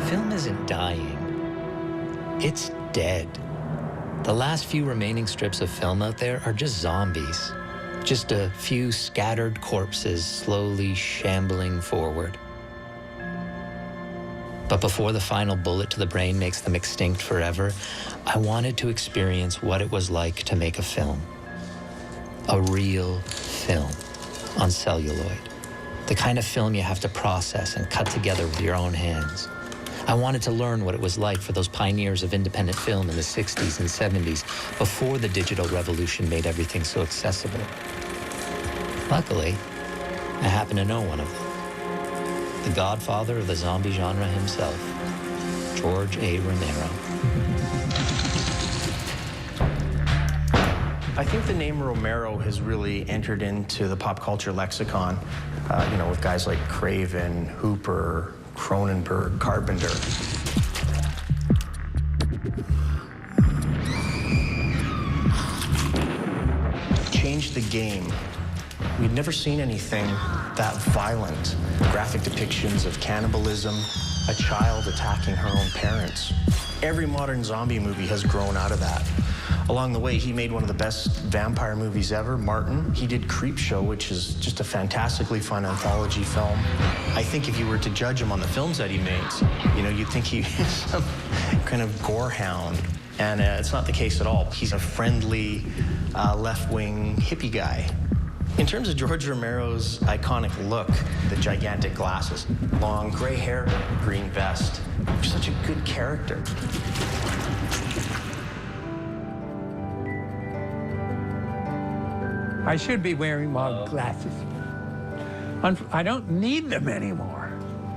Film isn't dying. It's dead. The last few remaining strips of film out there are just zombies. Just a few scattered corpses slowly shambling forward. But before the final bullet to the brain makes them extinct forever, I wanted to experience what it was like to make a film. A real film on celluloid. The kind of film you have to process and cut together with your own hands. I wanted to learn what it was like for those pioneers of independent film in the 60s and 70s before the digital revolution made everything so accessible. Luckily, I happen to know one of them. The godfather of the zombie genre himself, George A. Romero. I think the name Romero has really entered into the pop culture lexicon, with guys like Craven, Hooper, Cronenberg, Carpenter. Changed the game. We'd never seen anything that violent. Graphic depictions of cannibalism, a child attacking her own parents. Every modern zombie movie has grown out of that. Along the way, he made one of the best vampire movies ever, Martin. He did Creepshow, which is just a fantastically fun anthology film. I think if you were to judge him on the films that he makes, you'd think he is some kind of gore hound. And it's not the case at all. He's a friendly, left-wing hippie guy. In terms of George Romero's iconic look, the gigantic glasses, long gray hair, green vest, such a good character. I should be wearing my glasses. I don't need them anymore.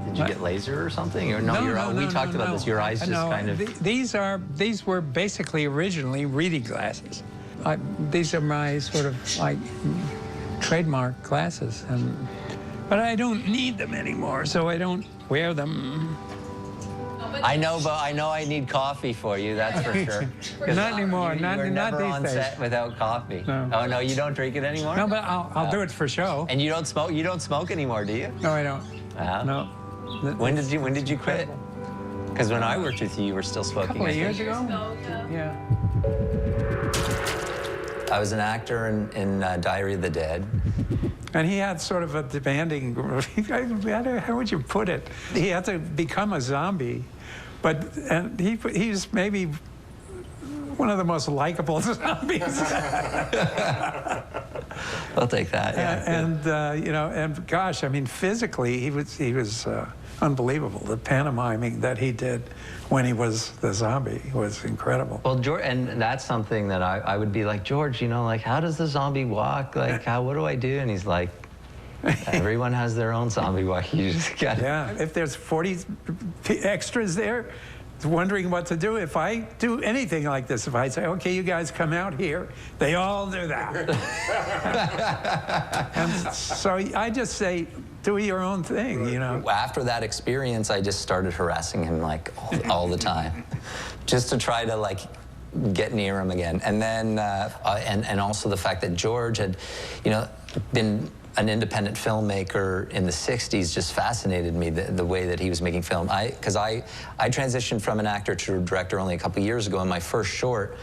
Did you get laser or something? Or no, we talked about this. Your eyes just kind of... These were basically originally reading glasses. These are my sort of like trademark glasses, but I don't need them anymore, so I don't wear them. I know, but I know I need coffee for you, that's for sure. Not anymore, not these days. You're never on set without coffee. No. Oh, no, you don't drink it anymore? No, but I'll do it for show. And you don't smoke anymore, do you? No, I don't. No. When did you quit? Because when I worked with you, you were still smoking. A couple of years ago? Yeah. I was an actor in Diary of the Dead. And he had sort of a demanding, how would you put it? He had to become a zombie, but he's maybe one of the most likable zombies. I'll take that. Yeah. And gosh, I mean, physically, he was unbelievable. The pantomiming that he did when he was the zombie was incredible. Well, George, and that's something that I would be like, George, like, how does the zombie walk? Like, what do I do? And he's like, everyone has their own zombie walk. You just got to... Yeah, if there's 40 extras there, wondering what to do. If I do anything like this, if I say, okay, you guys come out here, they all do that. And so I just say, do your own thing, After that experience, I just started harassing him like all the time, just to try to like get near him again. And then, and also the fact that George had, been an independent filmmaker in the 60s just fascinated me, the way that he was making film. Because I transitioned from an actor to a director only a couple years ago, and my first short,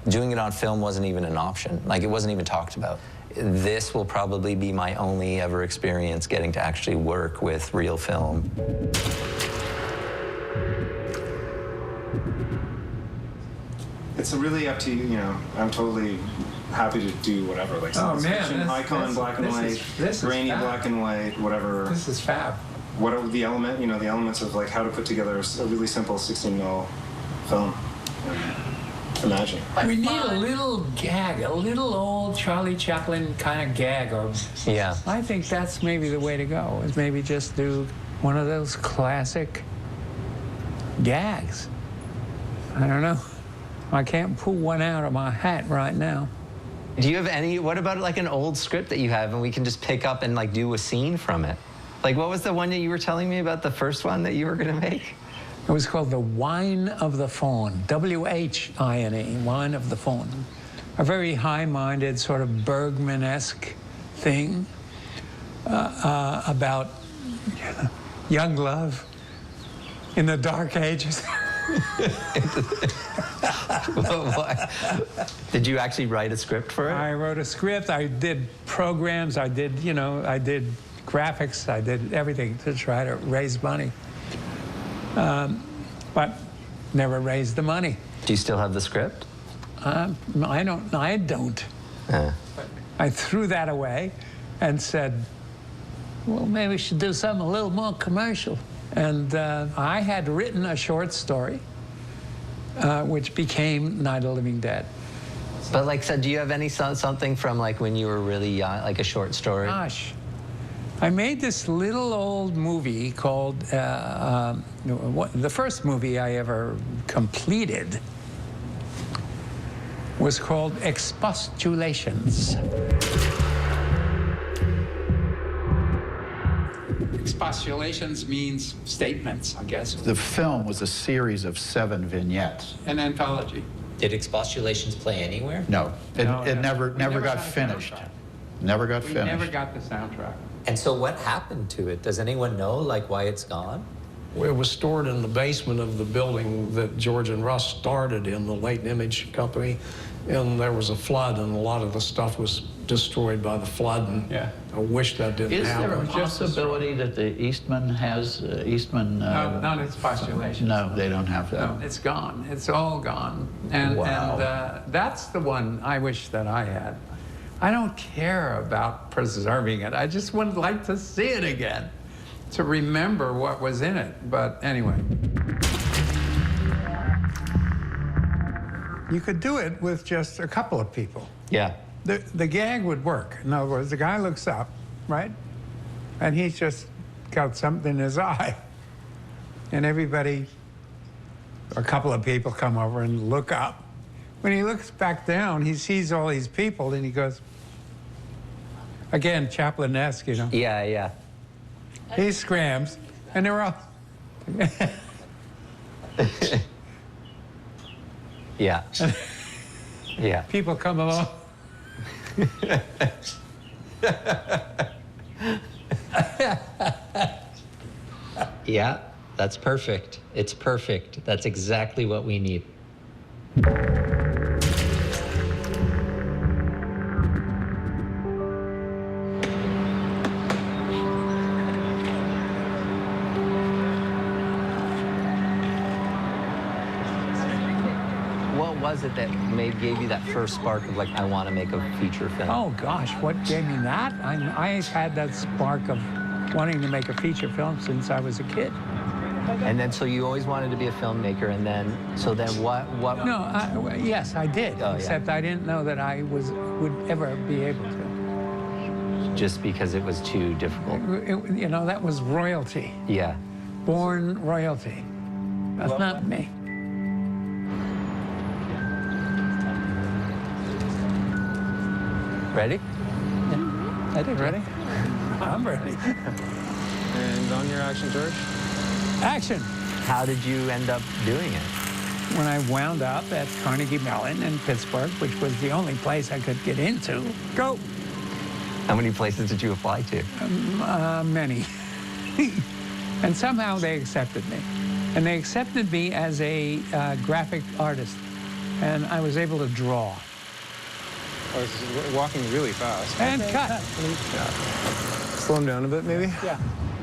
doing it on film wasn't even an option. Like, it wasn't even talked about. This will probably be my only ever experience getting to actually work with real film. It's really up to you, I'm totally happy to do whatever, like science fiction, icon, black and white, grainy black and white, whatever. This is fab. What are the elements of like how to put together a really simple 16mm film. Imagine. We need a little gag, a little old Charlie Chaplin kind of gag. Yeah. I think that's maybe the way to go, is maybe just do one of those classic gags. I don't know. I can't pull one out of my hat right now. Do you have what about like an old script that you have and we can just pick up and like do a scene from it? Like, what was the one that you were telling me about, the first one that you were gonna make? It was called The Wine of the Fawn, W-H-I-N-E, Wine of the Fawn. A very high-minded, sort of Bergman-esque thing about young love. in the dark ages. Did you actually write a script for it? I wrote a script. I did programs. I did, you know, I did graphics. I did everything to try to raise money. But never raised the money. Do you still have the script? I don't. I threw that away and said, well, maybe we should do something a little more commercial. And I had written a short story, which became Night of the Living Dead. But like, so do you have any something from like when you were really young, like a short story? Gosh, I made this little old movie called, the first movie I ever completed was called EXPOSTULATIONs. Expostulations means statements, I guess. The film was a series of 7 vignettes. An anthology. Did Expostulations play anywhere? No, it never never got got a finished. soundtrack. Never got We finished. never got the soundtrack. And so what happened to it? Does anyone know, like, why it's gone? It was stored in the basement of the building that George and Russ started in, the Leighton Image Company. And there was a flood, and a lot of the stuff was destroyed by the flood. And Yeah. I wish that didn't Is there a happen. possibility that the Eastman has, Eastman... No, not Expostulations. No, they don't have that. No, it's gone. It's all gone. And, Wow. and that's the one I wish that I had. I don't care about preserving it. I just would like to see it again, to remember what was in it. But anyway. You could do it with just a couple of people. Yeah. The gag would work. In other words, the guy looks up, right? And he's just got something in his eye. And everybody, a couple of people come over and look up. When he looks back down, he sees all these people and he goes, again, Chaplin-esque, you know. Yeah, yeah. He scrams, and they're all... Yeah. Yeah. People come along. Yeah, that's perfect. It's perfect. That's exactly what we need. What was it that gave you that first spark of like, I want to make a feature film? Oh gosh, what gave me that? I've had that spark of wanting to make a feature film since I was a kid. And then, so you always wanted to be a filmmaker, and then, so then what? No, yes, I did, Oh, yeah. except I didn't know that I would ever be able to. Just because it was too difficult. You know, that was royalty, Yeah. born royalty. That's not me. Ready? Yeah. I did. Ready? I'm ready. And on your action, George. Action! How did you end up doing it? When I wound up at Carnegie Mellon in Pittsburgh, which was the only place I could get into, go! How many places did you apply to? Many. And somehow they accepted me. And they accepted me as a graphic artist. And I was able to draw. I was walking really fast. And cut. Slow him down a bit, maybe? Yeah.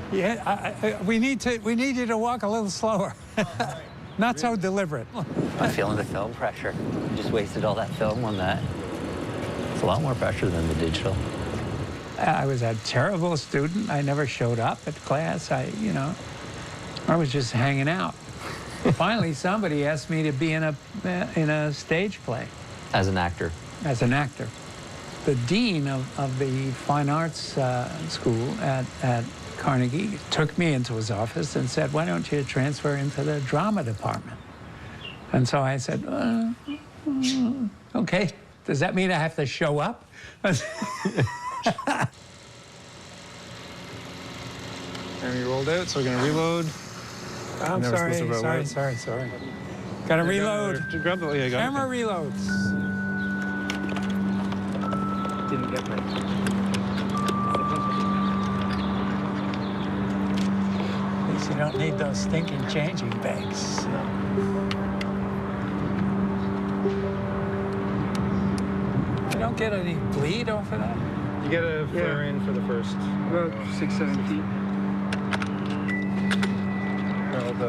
Yeah, we need you to walk a little slower. Not so deliberate. I'm feeling the film pressure. Just wasted all that film on that. It's a lot more pressure than the digital. I was a terrible student. I never showed up at class. I was just hanging out. Finally, somebody asked me to be in a stage play. As an actor? As an actor. The dean of the fine arts school at Carnegie took me into his office and said, why don't you transfer into the drama department? And so I said, okay. Does that mean I have to show up? And we rolled out, so we're gonna reload. I'm Never supposed to roll out. sorry. Gotta reload. Grab the, yeah, you got Camera it. reloads. Didn't get me. don't need those stinking changing bags. You don't get any bleed off of that? You get a flare in for the first about 6-7 feet. all the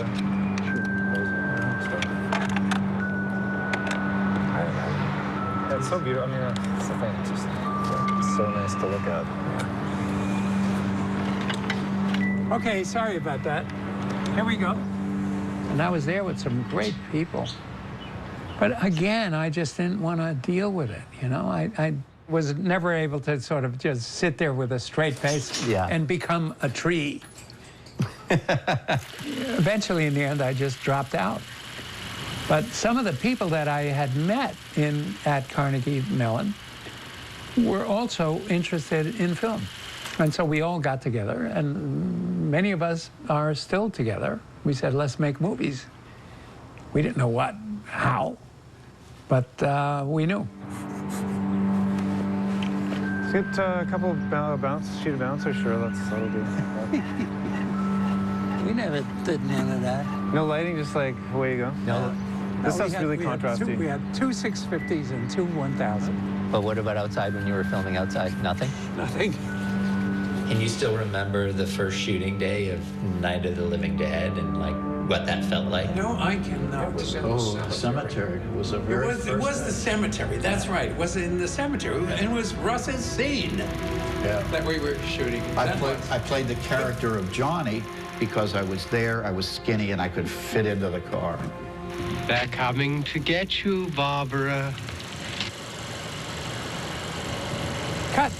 Yeah, it's so beautiful. I mean, it's the thing. It's just it's so nice to look at. Okay, sorry about that. Here we go. And I was there with some great people. But again, I just didn't want to deal with it, you know? I was never able to sort of just sit there with a straight face and become a tree. Eventually, in the end, I just dropped out. But some of the people that I had met at Carnegie Mellon were also interested in film. And so we all got together, and many of us are still together. We said, let's make movies. We didn't know what, how, but we knew. Let's get a couple of shoot a bouncer, sure, that'll do. We never did none of that. No lighting, just like, away you go. No. This stuff's really contrasty. We had two 650s and two 1000. But what about outside when you were filming outside? Nothing? Nothing. Can you still remember the first shooting day of Night of the Living Dead and like what that felt like? No, I cannot. The cemetery. It was a very It was the cemetery. That's right. It was in the cemetery. It was Russ's scene that we were shooting. I played the character of Johnny because I was there, I was skinny, and I could fit into the car. They're coming to get you, Barbara. Cut.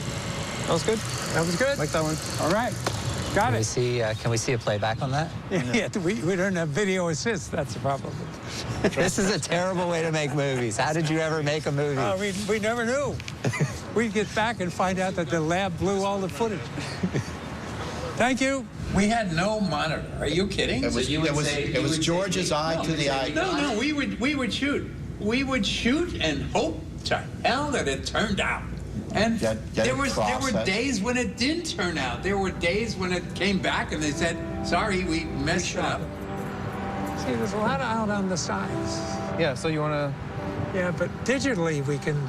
That was good. That was good. Like that one. All right. Got it. Can we see a playback on that? Yeah, we don't have video assist. That's the problem. This is a terrible way to make movies. How did you ever make a movie? We never knew. We'd get back and find out that the lab blew all the footage. Thank you. We had no monitor. Are you kidding? It was George's eye to the eye. No, we would shoot. We would shoot and hope to hell that it turned out. And there were days when it didn't turn out. There were days when it came back and they said, sorry, we messed it up. See, there's a lot out on the sides. Yeah, so you want to... Yeah, but digitally we can...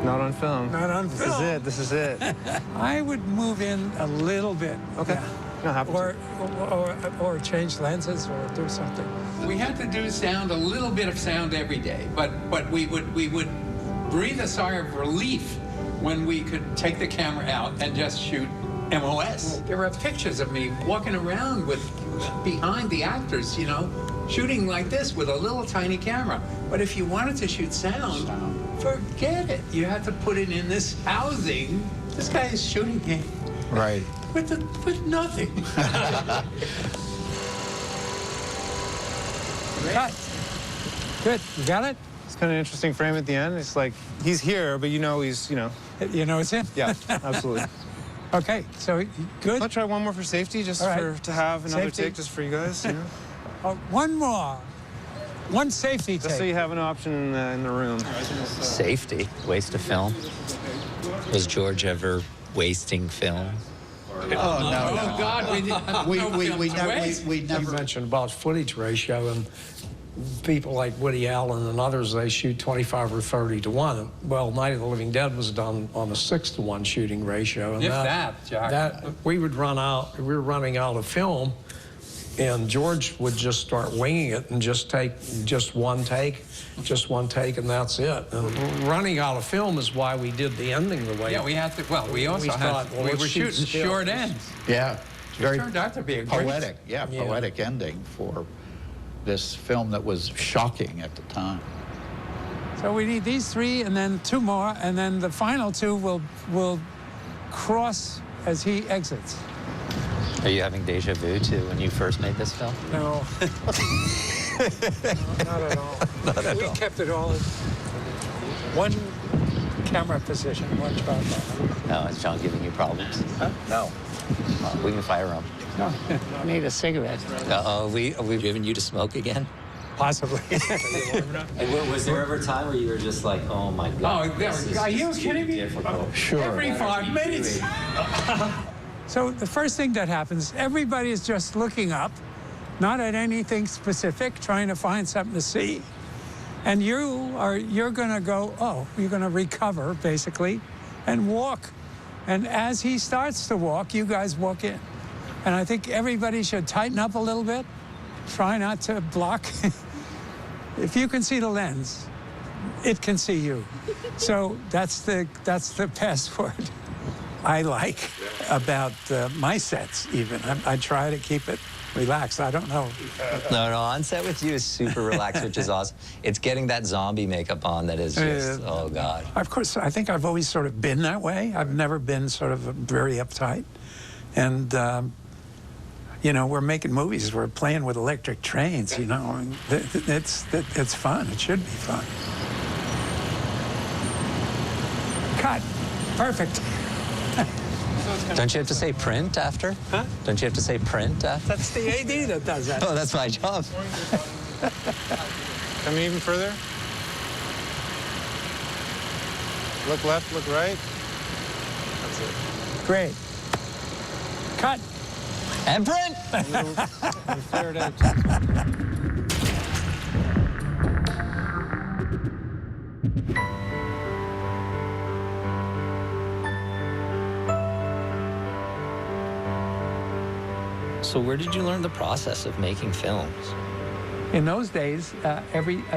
Not on film. Not on film. This is it. I would move in a little bit. Okay. Yeah. No, happy to. Or change lenses or do something. We had to do sound, a little bit of sound every day, but we would breathe a sigh of relief when we could take the camera out and just shoot MOS. There are pictures of me walking around behind the actors, you know, shooting like this with a little tiny camera. But if you wanted to shoot sound, forget it. You had to put it in this housing. This guy is shooting it. Right. With nothing. Cut. Good. You got it? It's kind of an interesting frame at the end. It's like, he's here, but you know he's, you know. You know it's him? Yeah, absolutely. Okay, so good? I'll try one more for safety, just to have another take just for you guys, you know. One more. One safety take. Just so you have an option in the room. Safety? Waste of film? Was George ever wasting film? Oh, no. God, we never mentioned about footage ratio, and people like Woody Allen and others, they shoot 25 or 30 to 1. Well, Night of the Living Dead was done on a 6 to 1 shooting ratio. And we were running out of film, and George would just start winging it and just take just one take, and that's it. And running out of film is why we did the ending the way. Yeah, we had to. Well, we were shooting short ends. Yeah, It turned out to be a poetic. Poetic ending for this film that was shocking at the time. So we need these 3 and then 2 more, and then the final 2 will cross as he exits. Are you having deja vu to when you first made this film? No. Not at all. We kept it all in one camera position, one shot. No, is John giving you problems? Huh? No. We can fire him. No, I need a cigarette. Are we giving you to smoke again? Possibly. Was there ever a time where you were just like, oh my God? Are you kidding me? Difficult. Sure. Every 5 minutes. So the first thing that happens, everybody is just looking up, not at anything specific, trying to find something to see. And you're gonna go, oh, you're gonna recover, basically, and walk. And as he starts to walk, you guys walk in. And I think everybody should tighten up a little bit. Try not to block. If you can see the lens, it can see you. So that's the password I like about my sets, even. I try to keep it relaxed. I don't know. No, on set with you is super relaxed, which is awesome. It's getting that zombie makeup on that is just, oh, God. Of course, I think I've always sort of been that way. I've never been sort of very uptight. And, you know, we're making movies. We're playing with electric trains, you know. And it's fun. It should be fun. Cut. Perfect. Don't you have to say print after? Huh? Don't you have to say print after? That's the AD that does that. Oh, that's my job. Come even further. Look left, look right. That's it. Great. Cut. And print! And flare it out. So where did you learn the process of making films? In those days,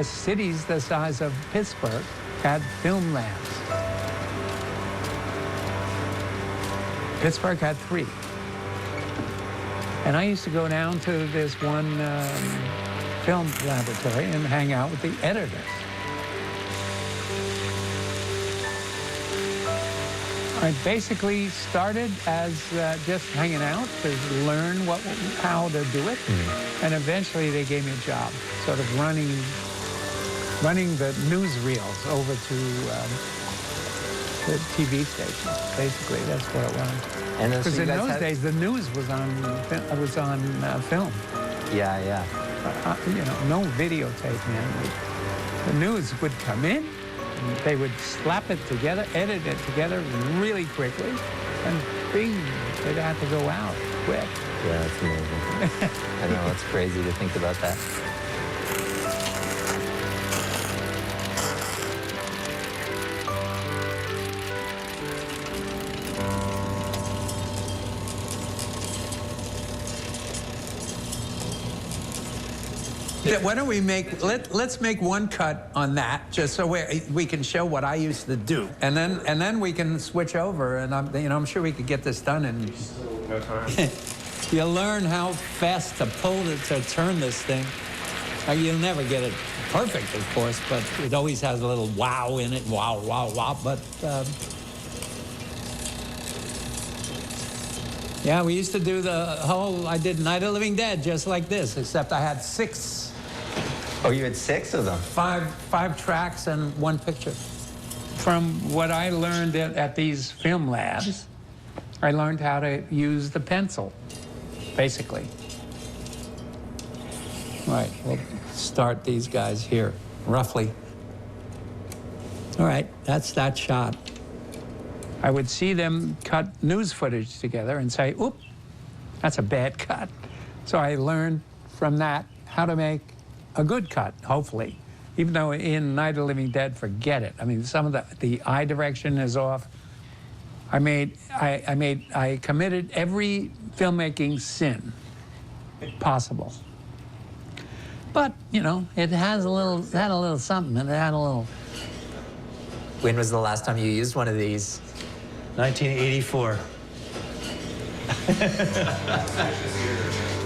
cities the size of Pittsburgh had film labs. Pittsburgh had 3. And I used to go down to this one film laboratory and hang out with the editors. I basically started as just hanging out to learn how to do it, and eventually they gave me a job, sort of running the newsreels over to the TV station. Basically, that's what it was. And because in those days, the news was on film. Yeah. You know, no videotape, man. The news would come in. They would slap it together, edit it together really quickly, and bing, it had to go out quick. Yeah, that's amazing. I know, it's crazy to think about that. Why don't we let's make one cut on that, just so we can show what I used to do, and then we can switch over, and I'm sure we could get this done in No time. You learn how fast to turn this thing. You'll never get it perfect, of course, but it always has a little wow in it, wow, but yeah, we used to do I did Night of the Living Dead just like this, except I had 6. Oh, you had 6 of them? 5 tracks and 1 picture. From what I learned at these film labs, I learned how to use the pencil, basically. All right, we'll start these guys here, roughly. All right, that's that shot. I would see them cut news footage together and say, oop, that's a bad cut. So I learned from that how to make a good cut, hopefully. Even though in Night of the Living Dead, forget it. I mean, some of the eye direction is off. I committed every filmmaking sin possible. But, you know, it had a little something, and it had a little. When was the last time you used one of these? 1984.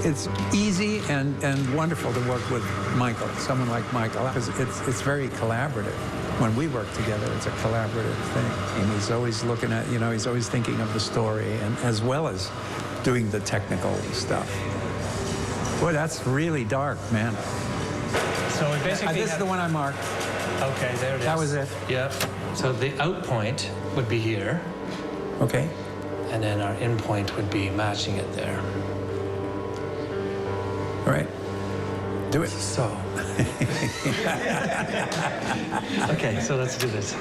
It's easy and wonderful to work with Michael, someone like Michael, because it's very collaborative. When we work together, it's a collaborative thing. And he's always looking at, he's always thinking of the story, and as well as doing the technical stuff. Boy, that's really dark, man. So we basically this is the one I marked. Okay, there it is. That was it. Yep. So the out point would be here. Okay. And then our in point would be matching it there. All right. Do it. So. Okay, so let's do this.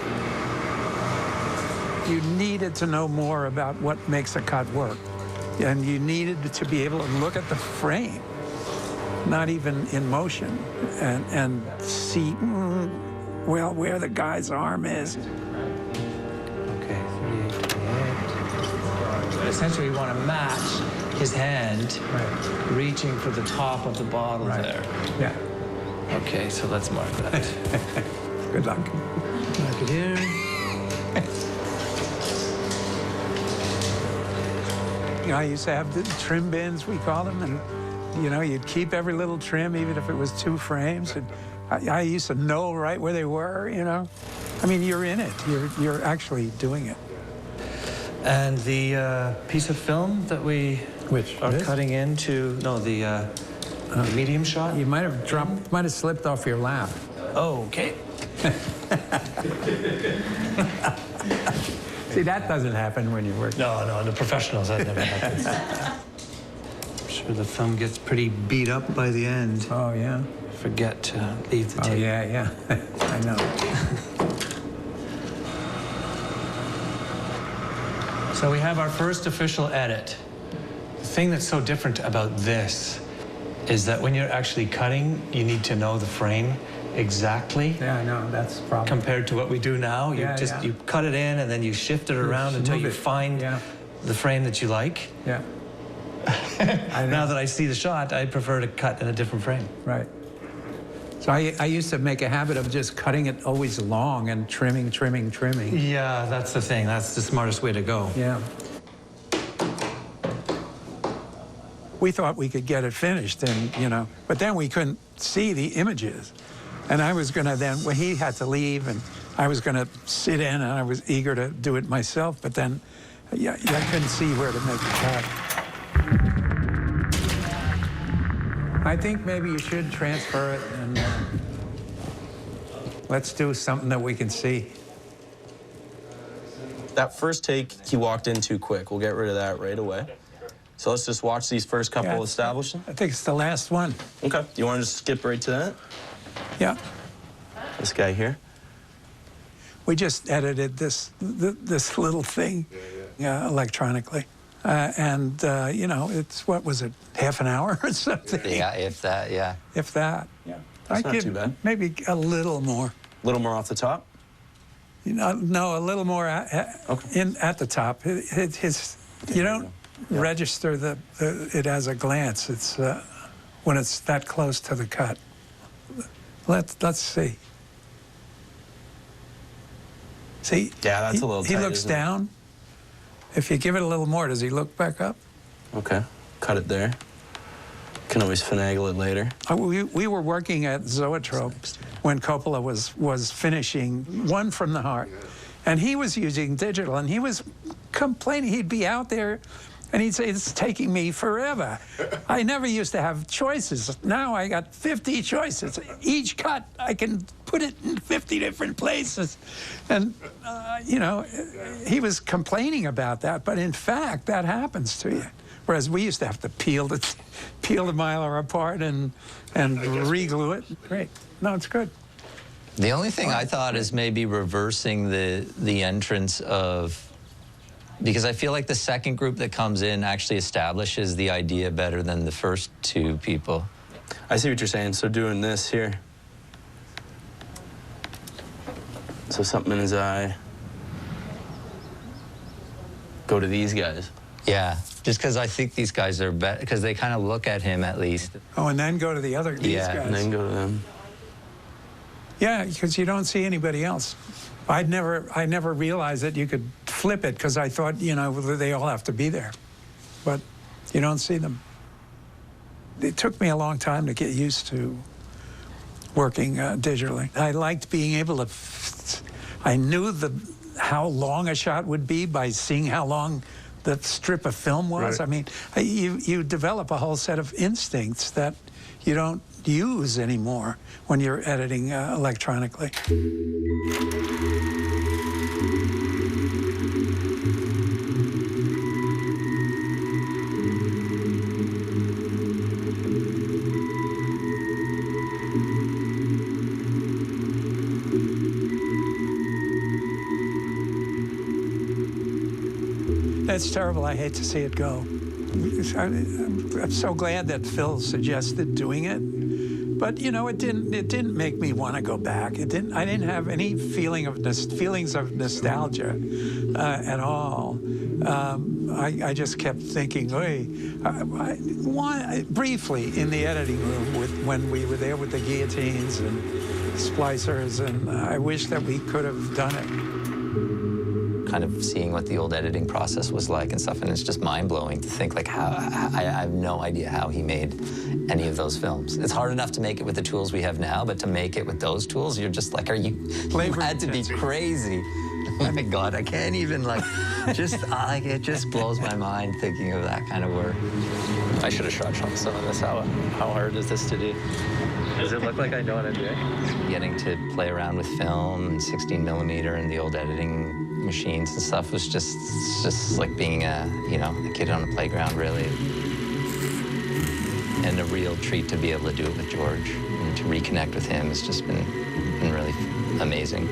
You needed to know more about what makes a cut work. And you needed to be able to look at the frame, not even in motion, and see, well, where the guy's arm is. Okay, 38. Essentially, we want to match his hand reaching for the top of the bottle there. Yeah. Okay, so let's mark that. Good luck. Mark it here. You know, I used to have the trim bins, we call them, and you know, you'd keep every little trim, even if it was 2 frames. And I used to know right where they were, you know. I mean, you're in it. You're actually doing it. And the piece of film that we are cutting into, no, the medium shot? You might have dropped, might have slipped off your lap. Oh, okay. See, that doesn't happen when you work. No, the professionals, that never happens. I'm sure the film gets pretty beat up by the end. Oh, yeah. Forget to leave the tape. Oh, yeah. I know. So we have our first official edit. The thing that's so different about this is that when you're actually cutting, you need to know the frame exactly. Yeah, I know. That's the problem. Compared to what we do now, you you cut it in and then you shift it around until you find the frame that you like. Yeah. Now that I see the shot, I prefer to cut in a different frame. Right. So I used to make a habit of just cutting it always long and trimming. Yeah, that's the thing. That's the smartest way to go. Yeah. We thought we could get it finished, and you know, but then we couldn't see the images. And I was gonna then, well, he had to leave, and I was gonna sit in, and I was eager to do it myself, but then, I couldn't see where to make the cut. I think maybe you should transfer it, and let's do something that we can see. That first take, he walked in too quick. We'll get rid of that right away. So let's just watch these first couple establishing. I think it's the last one. Okay. You want to just skip right to that? Yeah. This guy here. We just edited this little thing electronically. You know, it's, what was it, half an hour or something? Yeah, if that, yeah. If that. Yeah. That's not too bad. Maybe a little more. A little more off the top? You know, no, a little more at the top. You don't register it as a glance. It's when it's that close to the cut. Let's see. See? Yeah, that's a little tight. He looks down. If you give it a little more, does he look back up? Okay. Cut it there. Can always finagle it later. We were working at Zoetrope when Coppola was finishing One from the Heart. And he was using digital, and he was complaining. He'd be out there, and he'd say, it's taking me forever. I never used to have choices. Now I got 50 choices. Each cut, I can put it in 50 different places. And, you know, he was complaining about that, but in fact, that happens to you. Whereas we used to have to peel the Mylar apart and re-glue it. Great. No, it's good. The only thing I thought is maybe reversing the entrance of, because I feel like the second group that comes in actually establishes the idea better than the first 2 people. I see what you're saying. So doing this here. So something in his eye. Go to these guys. Yeah, just because I think these guys are better, because they kind of look at him at least. Oh, and then go to these guys. And then go to them. Yeah, because you don't see anybody else. I never realized that you could flip it, because I thought, you know, they all have to be there. But you don't see them. It took me a long time to get used to working digitally. I liked being able to, I knew how long a shot would be by seeing how long the strip of film was. Right. I mean, you develop a whole set of instincts that you don't use anymore when you're editing electronically. That's terrible. I hate to see it go. I'm so glad that Phil suggested doing it. But you know, it didn't make me want to go back. I didn't have any feelings of nostalgia at all. I just kept thinking, hey, briefly in the editing room when we were there with the guillotines and splicers, and I wish that we could have done it. Kind of seeing what the old editing process was like and stuff, and it's just mind-blowing to think like how I have no idea how he made any of those films. It's hard enough to make it with the tools we have now, but to make it with those tools, you're just like, you had to be crazy. Oh my God, I can't even it just blows my mind thinking of that kind of work. I should have shot some of this. How hard is this to do? Does it look like I know what I'm doing? Getting to play around with film and 16 millimeter and the old editing machines and stuff was just like being a kid on a playground, really. And a real treat to be able to do it with George and to reconnect with him has just been really amazing.